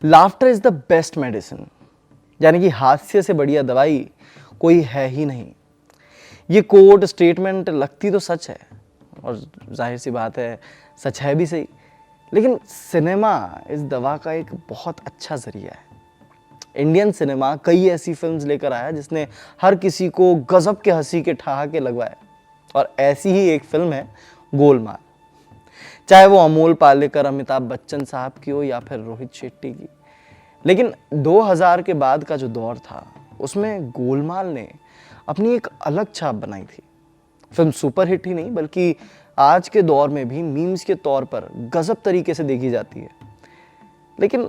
Laughter is the best medicine, यानी कि हास्य से बढ़िया दवाई कोई है ही नहीं। ये कोट स्टेटमेंट लगती तो सच है, और जाहिर सी बात है सच है भी सही, लेकिन सिनेमा इस दवा का एक बहुत अच्छा जरिया है। इंडियन सिनेमा कई ऐसी फिल्म्स लेकर आया जिसने हर किसी को गजब के हंसी के ठहाके लगवाए, और ऐसी ही एक फिल्म है गोलमाल। चाहे वो अमोल पालेकर, अमिताभ बच्चन साहब की हो या फिर रोहित शेट्टी की। लेकिन 2000 के बाद का जो दौर था उसमें गोलमाल ने अपनी एक अलग छाप बनाई थी। फिल्म सुपरहिट ही नहीं बल्कि आज के दौर में भी मीम्स के तौर पर गजब तरीके से देखी जाती है। लेकिन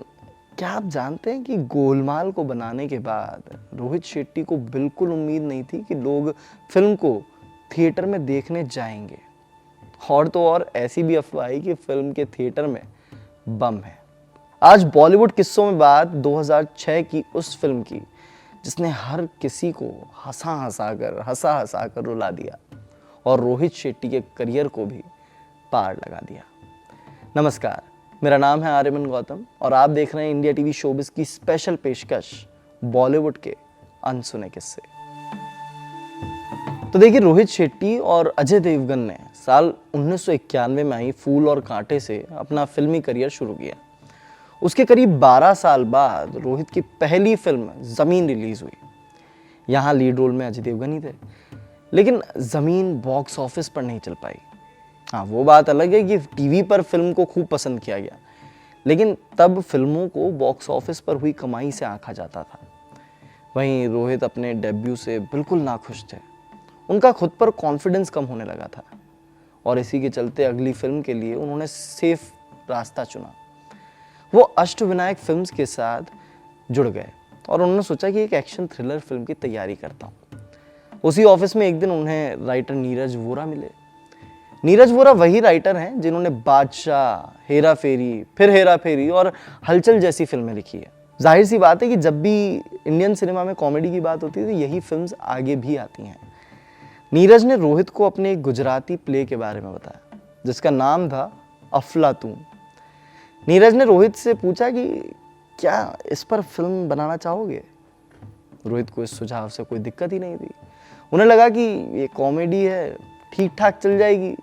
क्या आप जानते हैं कि गोलमाल को बनाने के बाद रोहित शेट्टी को बिल्कुल उम्मीद नहीं थी कि लोग फिल्म को थिएटर में देखने जाएंगे। और तो और ऐसी भी अफवाह आई कि फिल्म के थिएटर में बम है। आज बॉलीवुड किस्सों में बात 2006 की उस फिल्म की जिसने हर किसी को हंसा कर रुला दिया और रोहित शेट्टी के करियर को भी पार लगा दिया। नमस्कार, मेरा नाम है आर्यमन गौतम और आप देख रहे हैं इंडिया टीवी शोबिज की स्पेशल पेशकश बॉलीवुड के अनसुने किस्से। तो देखिए, रोहित शेट्टी और अजय देवगन ने साल 1991 में आई फूल और कांटे से अपना फिल्मी करियर शुरू किया। उसके करीब 12 साल बाद रोहित की पहली फिल्म जमीन रिलीज हुई। यहाँ लीड रोल में अजय देवगन ही थे, लेकिन जमीन बॉक्स ऑफिस पर नहीं चल पाई। हाँ, वो बात अलग है कि टीवी पर फिल्म को खूब पसंद किया गया, लेकिन तब फिल्मों को बॉक्स ऑफिस पर हुई कमाई से आंका जाता था। वहीं रोहित अपने डेब्यू से बिल्कुल नाखुश थे। उनका खुद पर कॉन्फिडेंस कम होने लगा था और इसी के चलते अगली फिल्म के लिए उन्होंने सेफ रास्ता चुना। वो अष्टविनायक फिल्म्स के साथ जुड़ गए और उन्होंने सोचा कि एक एक्शन थ्रिलर फिल्म की तैयारी करता हूँ। उसी ऑफिस में एक दिन उन्हें राइटर नीरज वोरा मिले। नीरज वोरा वही राइटर हैं जिन्होंने बादशाह, हेरा फेरी, फिर हेरा फेरी और हलचल जैसी फिल्में लिखी है। जाहिर सी बात है कि जब भी इंडियन सिनेमा में कॉमेडी की बात होती है तो यही फिल्म्स आगे भी आती हैं। नीरज ने रोहित को अपने एक गुजराती प्ले के बारे में बताया जिसका नाम था अफलातून। नीरज ने रोहित से पूछा कि क्या इस पर फिल्म बनाना चाहोगे। रोहित को इस सुझाव से कोई दिक्कत ही नहीं थी। उन्हें लगा कि ये कॉमेडी है, ठीक ठाक चल जाएगी,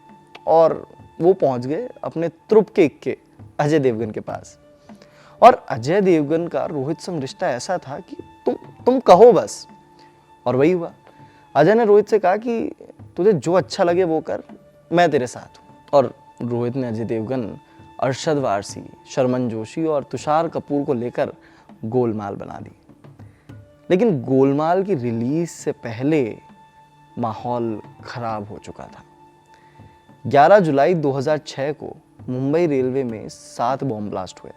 और वो पहुंच गए अपने त्रुप के इक्के अजय देवगन के पास। और अजय देवगन का रोहित संग रिश्ता ऐसा था कि तुम कहो बस, और वही हुआ। अजय ने रोहित से कहा कि तुझे जो अच्छा लगे वो कर, मैं तेरे साथ हूँ। और रोहित ने अजय देवगन, अरशद वारसी, शर्मन जोशी और तुषार कपूर को लेकर गोलमाल बना दी। लेकिन गोलमाल की रिलीज से पहले माहौल खराब हो चुका था। 11 जुलाई 2006 को मुंबई रेलवे में 7 बॉम्ब ब्लास्ट हुए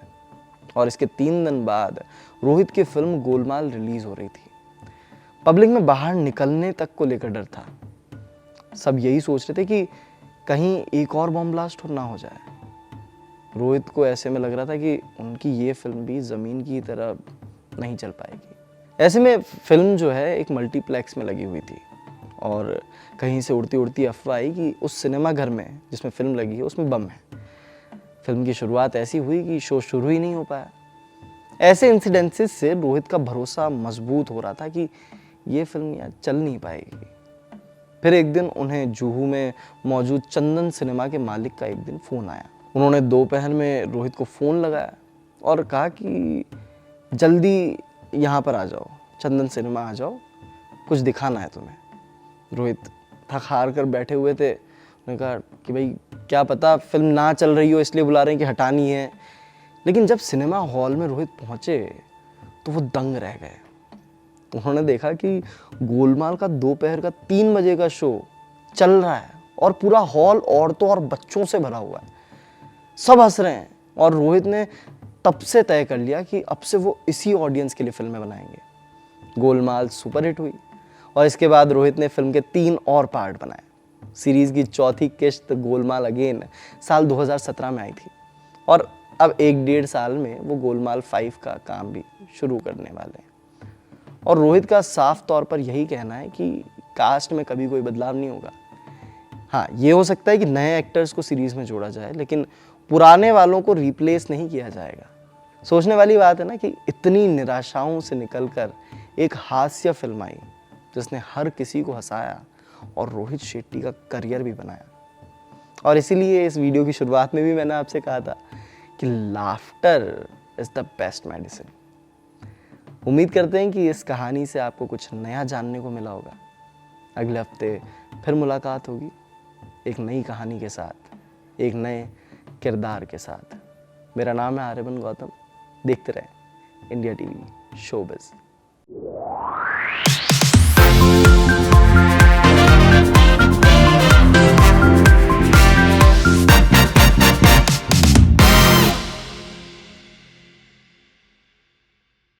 और इसके 3 दिन बाद रोहित की फिल्म गोलमाल रिलीज हो रही थी। पब्लिक में बाहर निकलने तक को लेकर डर था। सब यही सोच रहे थे कि कहीं एक और बॉम्ब ब्लास्ट ना हो जाए। रोहित को ऐसे में लग रहा था कि उनकी ये फिल्म भी जमीन की तरह नहीं चल पाएगी। ऐसे में फिल्म जो है एक मल्टीप्लेक्स में लगी हुई थी और कहीं से उड़ती उड़ती अफवाह आई कि उस सिनेमा घर में जिसमें फिल्म लगी है उसमें बम है। फिल्म की शुरुआत ऐसी हुई कि शो शुरू ही नहीं हो पाया। ऐसे इंसिडेंसेस से रोहित का भरोसा मजबूत हो रहा था कि ये फिल्म यहाँ चल नहीं पाएगी। फिर एक दिन उन्हें जुहू में मौजूद चंदन सिनेमा के मालिक का एक दिन फ़ोन आया। उन्होंने दोपहर में रोहित को फ़ोन लगाया और कहा कि जल्दी यहाँ पर आ जाओ, चंदन सिनेमा आ जाओ, कुछ दिखाना है तुम्हें। रोहित थक हार कर बैठे हुए थे। उन्होंने कहा कि भाई क्या पता फिल्म ना चल रही हो इसलिए बुला रहे हैं कि हटानी है। लेकिन जब सिनेमा हॉल में रोहित पहुँचे तो वो दंग रह गए। उन्होंने देखा कि गोलमाल का दोपहर का 3 बजे का शो चल रहा है और पूरा हॉल औरतों और बच्चों से भरा हुआ है। सब हंस रहे हैं और रोहित ने तब से तय कर लिया कि अब से वो इसी ऑडियंस के लिए फिल्में बनाएंगे। गोलमाल सुपरहिट हुई और इसके बाद रोहित ने फिल्म के 3 और पार्ट बनाए। सीरीज की चौथी किस्त गोलमाल अगेन साल 2017 में आई थी और अब 1-1.5 साल में वो गोलमाल 5 का काम भी शुरू करने वाले हैं। और रोहित का साफ तौर पर यही कहना है कि कास्ट में कभी कोई बदलाव नहीं होगा। हाँ, ये हो सकता है कि नए एक्टर्स को सीरीज में जोड़ा जाए, लेकिन पुराने वालों को रिप्लेस नहीं किया जाएगा। सोचने वाली बात है ना कि इतनी निराशाओं से निकलकर एक हास्य फिल्म आई जिसने हर किसी को हंसाया और रोहित शेट्टी का करियर भी बनाया। और इसीलिए इस वीडियो की शुरुआत में भी मैंने आपसे कहा था कि laughter is the best medicine. उम्मीद करते हैं कि इस कहानी से आपको कुछ नया जानने को मिला होगा। अगले हफ्ते फिर मुलाकात होगी एक नई कहानी के साथ, एक नए किरदार के साथ। मेरा नाम है आर्यमन गौतम। देखते रहें इंडिया टीवी शोबिज़।